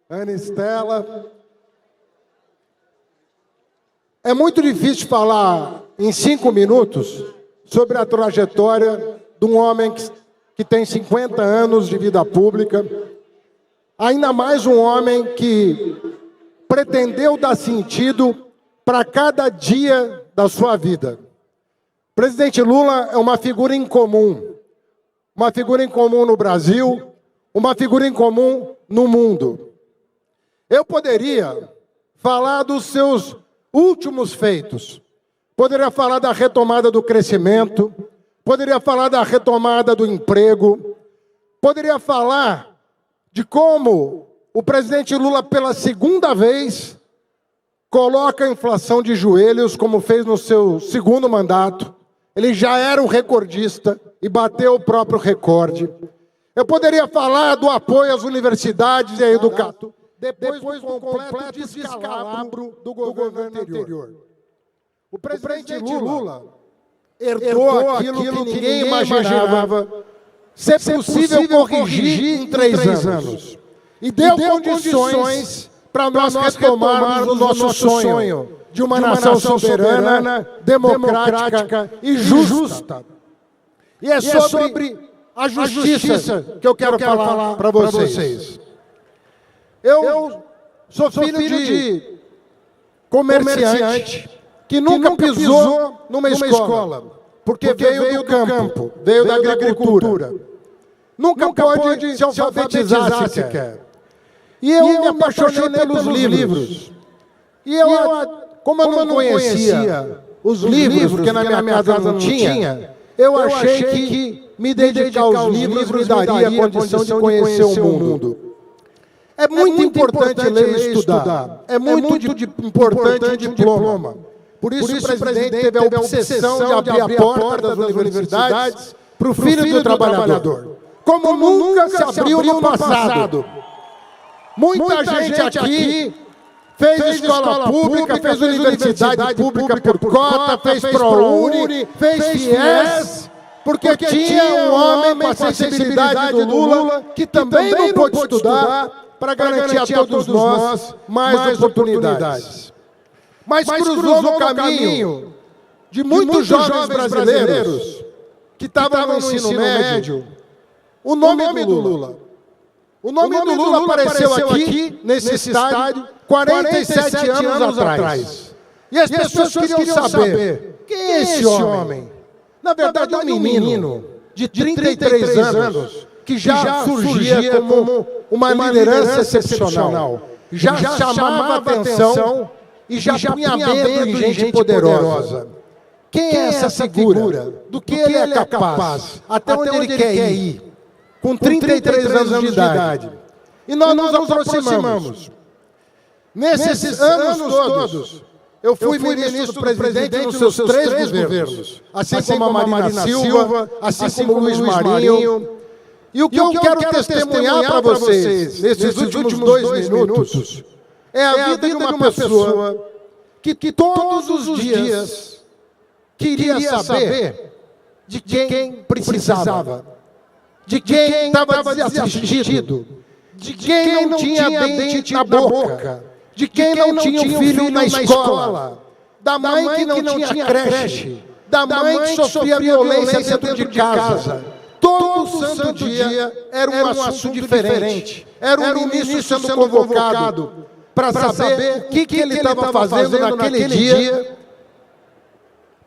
Ana Estela. É muito difícil falar em 5 minutos sobre a trajetória de um homem que tem 50 anos de vida pública, ainda mais um homem que pretendeu dar sentido para cada dia da sua vida. O presidente Lula é uma figura incomum no Brasil, uma figura incomum no mundo. Eu poderia falar dos seus últimos feitos, poderia falar da retomada do crescimento, poderia falar da retomada do emprego, poderia falar de como o presidente Lula, pela segunda vez, coloca a inflação de joelhos, como fez no seu segundo mandato. Ele já era um recordista e bateu o próprio recorde. Eu poderia falar do apoio às universidades e à educação, depois do completo descalabro do governo anterior. O presidente Lula herdou aquilo que ninguém imaginava ser possível corrigir em 3 anos. E deu condições para nós retomarmos o nosso sonho de uma nação soberana, democrática e justa. E é sobre a justiça que eu quero falar para vocês. Eu sou filho de comerciante que nunca pisou numa escola, porque veio do campo, veio da agricultura. Nunca pôde se alfabetizar sequer. E eu me apaixonei pelos livros. E como eu não conhecia os livros, porque na minha casa não tinha, eu achei que me dedicar aos livros me daria a condição de conhecer o mundo. É muito importante ler e estudar. É muito importante o diploma. Por isso o presidente teve a obsessão de abrir a porta das universidades para o filho do trabalhador. Como nunca se abriu no passado. Muita gente aqui fez escola pública, fez universidade pública por cota, fez ProUni, fez FIES, porque tinha um homem com a sensibilidade do Lula que também não pôde estudar para garantir a todos nós mais oportunidades. Mas cruzou no caminho de muitos jovens brasileiros que estavam no ensino médio o nome do Lula. O nome do Lula apareceu aqui, nesse estádio, 47 anos atrás. E as pessoas queriam saber, quem é esse homem? Na verdade, é um menino de 33 anos, que já surgia como uma liderança excepcional. Já chamava atenção e já punha medo em gente poderosa. Quem é essa figura? Do que ele é capaz? Até onde ele quer ir? Com 33 anos de idade. E nós nos aproximamos. Nesses anos todos, eu fui ministro-presidente nos seus 3 governos. Assim como a Marina Silva, assim como o Luiz Marinho. E o que eu quero testemunhar para vocês, nesses últimos 2 minutos, é a vida de uma pessoa que todos os dias queria saber de quem precisava, de quem estava desassistido, de quem não tinha dente na boca, de quem não tinha um filho na escola, da mãe que não tinha creche, da mãe que sofria violência dentro de casa. Todo santo dia era um assunto diferente. Era um ministro sendo convocado para saber o que ele estava fazendo naquele dia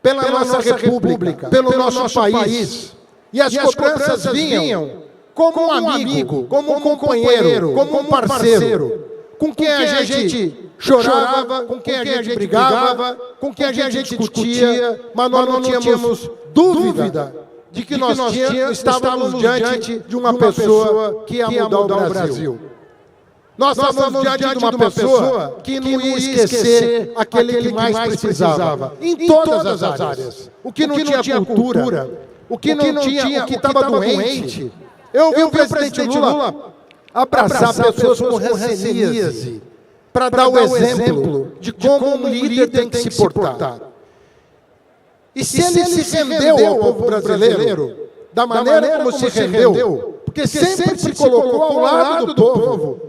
pela nossa república, pelo nosso país. E as cobranças vinham como um amigo, como um companheiro, como um parceiro, com quem a gente chorava, com quem a gente brigava, com quem a gente discutia, mas nós não tínhamos dúvida de que nós estávamos diante de uma pessoa que ia mudar o Brasil. Nós estávamos diante de uma pessoa que não ia esquecer aquele que mais precisava, em todas as áreas. O que não tinha cultura, o que estava doente. Eu vi o presidente Lula abraçar pessoas com hanseníase para dar o exemplo de como um líder tem que se portar. E se ele se rendeu ao povo brasileiro, da maneira como se rendeu, porque sempre se colocou ao lado do povo,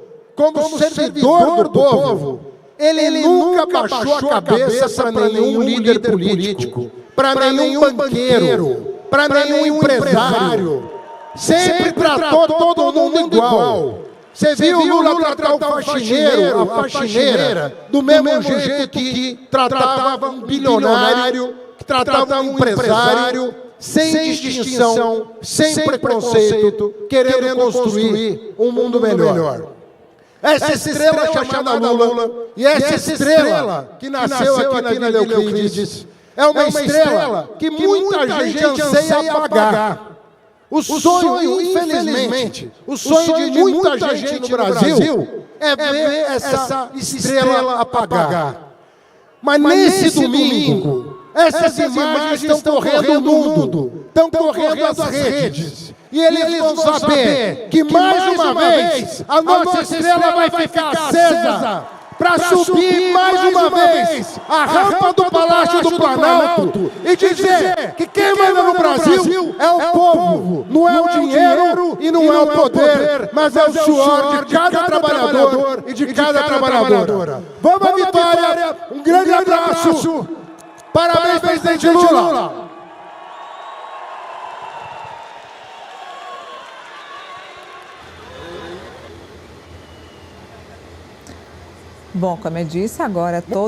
como servidor do povo, ele nunca baixou a cabeça para nenhum líder político, para nenhum banqueiro, para nenhum empresário. Sempre tratou todo mundo igual. Você viu o Lula tratar o faxineiro, a faxineira, do mesmo jeito que tratava um bilionário, que tratava um empresário, sem distinção, sem preconceito, querendo construir um mundo melhor. Essa estrela chamada Lula, e essa estrela que nasceu aqui na Vila Euclides, é uma estrela que muita gente anseia apagar. O sonho, infelizmente, o sonho de muita gente no Brasil é ver essa estrela apagar. Mas nesse domingo, essas imagens estão correndo o mundo, estão correndo as redes. E eles vão saber que mais uma vez a nossa estrela vai ficar acesa para subir mais uma vez a rampa do Palácio do Planalto e dizer que quem manda no Brasil é o povo, não é o dinheiro e não é o poder, mas é o suor de cada trabalhador e de cada trabalhadora. Vamos à vitória, um grande abraço, parabéns, presidente Lula! Bom, como eu disse, agora todo